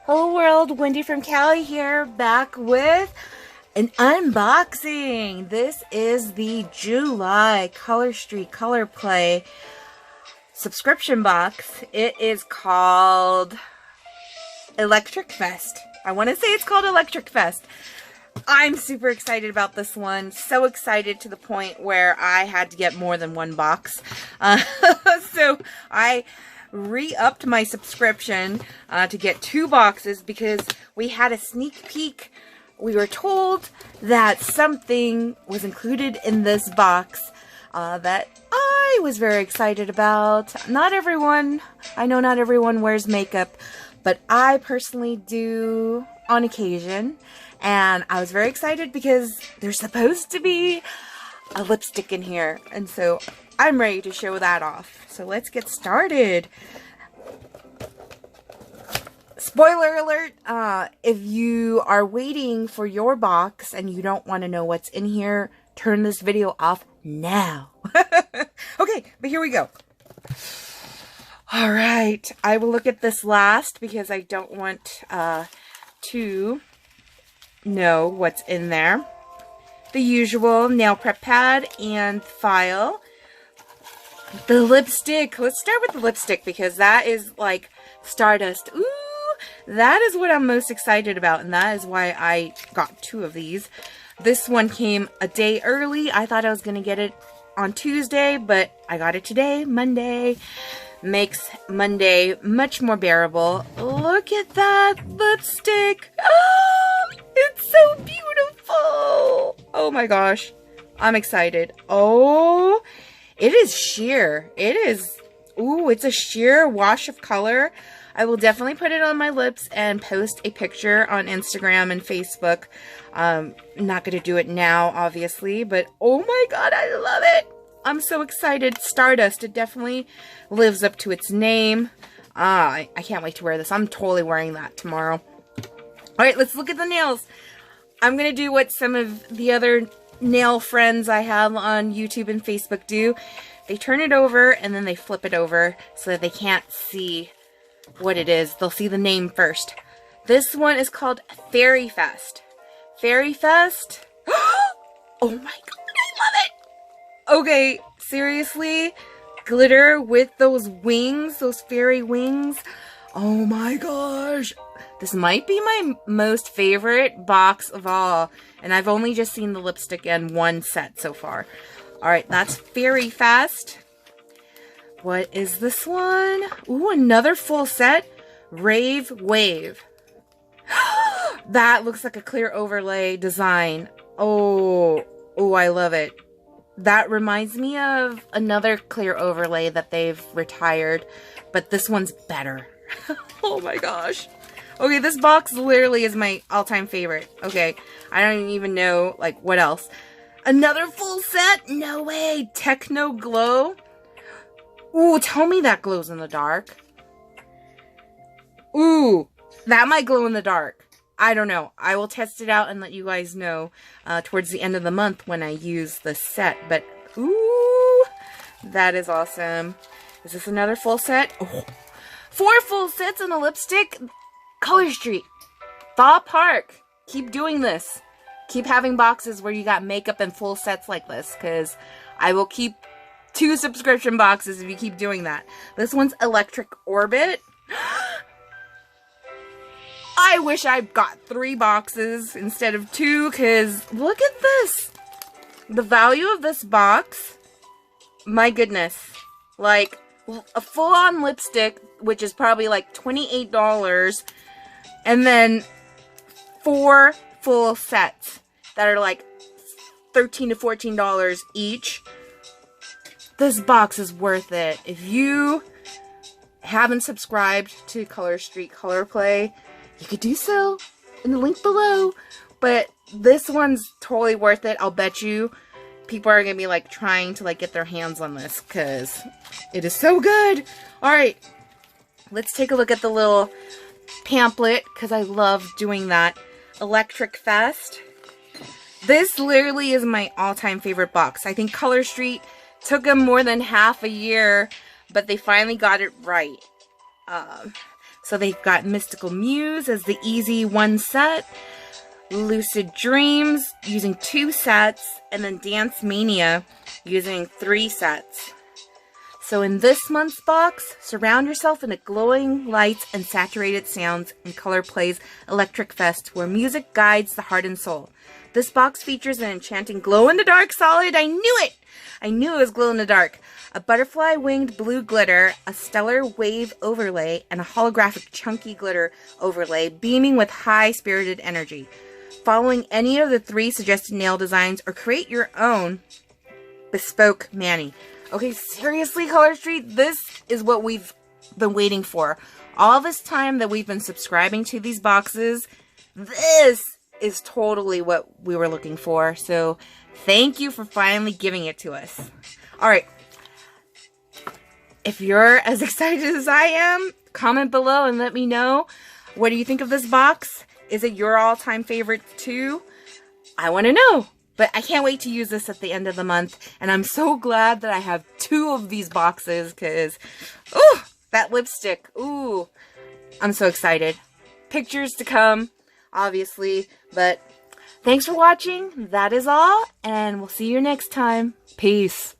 Hello world, Wendy from Cali here, back with an unboxing. This is the July Color Street Color Play subscription box. It is called ElectricFest. I want to say it's called ElectricFest. I'm super excited about this one. So excited to the point where I had to get more than one box. So I re-upped my subscription to get 2 boxes because we had a sneak peek. We were told that something was included in this box that I was very excited about. Not everyone, I know not everyone wears makeup, but I personally do on occasion. And I was very excited because there's supposed to be a lipstick in here. And so I'm ready to show that off. So let's get started. Spoiler alert, if you are waiting for your box and you don't want to know what's in here, turn this video off now. Okay, but here we go. Alright, I will look at this last because I don't want to know what's in there. The usual nail prep pad and file. The lipstick. Let's start with the lipstick because that is like Stardust. Ooh, that is what I'm most excited about, and that is why I got 2 of these. This one came a day early. I thought I was going to get it on Tuesday, but I got it today, Monday. Makes Monday much more bearable. Look at that lipstick. Oh, it's so beautiful. Oh my gosh. I'm excited. Oh, it is sheer. It is, ooh, it's a sheer wash of color. I will definitely put it on my lips and post a picture on Instagram and Facebook. I'm not going to do it now, obviously, but oh my god, I love it. I'm so excited. Stardust, it definitely lives up to its name. I can't wait to wear this. I'm totally wearing that tomorrow. Alright, let's look at the nails. I'm going to do what some of the other nail friends I have on YouTube and Facebook do. They turn it over and then they flip it over so that they can't see what it is. They'll see the name first. This one is called Fairy Fest. Fairy Fest? Oh my god, I love it! Okay, seriously? Glitter with those wings, those fairy wings? Oh my gosh! This might be my most favorite box of all. And I've only just seen the lipstick in one set so far. Alright, that's Fairy Fest. What is this one? Ooh, another full set. Rave Wave. That looks like a clear overlay design. Oh, I love it. That reminds me of another clear overlay that they've retired, but this one's better. Oh my gosh. Okay, this box literally is my all-time favorite. Okay, I don't even know, like, what else. Another full set? No way. Techno Glow. Ooh, tell me that glows in the dark. Ooh, that might glow in the dark. I don't know. I will test it out and let you guys know towards the end of the month when I use the set. But, ooh, that is awesome. Is this another full set? Oh, 4 full sets and a lipstick. Color Street. Thaw Park. Keep doing this. Keep having boxes where you got makeup and full sets like this, because I will keep 2 subscription boxes if you keep doing that. This one's Electric Orbit. I wish I got 3 boxes instead of 2, because look at this. The value of this box, my goodness. Like, a full-on lipstick, which is probably like $28, and then 4 full sets that are like $13 to $14 each. This box is worth it. If you haven't subscribed to Color Street Color Play, you could do so in the link below. But this one's totally worth it. I'll bet you people are going to be like trying to like get their hands on this because it is so good. Alright, let's take a look at the little pamphlet because I love doing that. ElectricFest. This literally is my all-time favorite box. I think Color Street took them more than half a year, but they finally got it right. So they've got Mystical Muse as the easy 1 set, Lucid Dreams using 2 sets, and then Dance Mania using 3 sets. So in this month's box, surround yourself in the glowing lights and saturated sounds and color plays ElectricFest, where music guides the heart and soul. This box features an enchanting glow-in-the-dark solid. I knew it! I knew it was glow-in-the-dark. A butterfly-winged blue glitter, a stellar wave overlay, and a holographic chunky glitter overlay, beaming with high-spirited energy. Following any of the 3 suggested nail designs, or create your own bespoke mani. Okay, seriously, Color Street, this is what we've been waiting for. All this time that we've been subscribing to these boxes, this is totally what we were looking for. So, thank you for finally giving it to us. Alright, if you're as excited as I am, comment below and let me know. What do you think of this box? Is it your all-time favorite too? I want to know. But I can't wait to use this at the end of the month. And I'm so glad that I have 2 of these boxes because, ooh, that lipstick. Ooh, I'm so excited. Pictures to come, obviously. But thanks for watching. That is all. And we'll see you next time. Peace.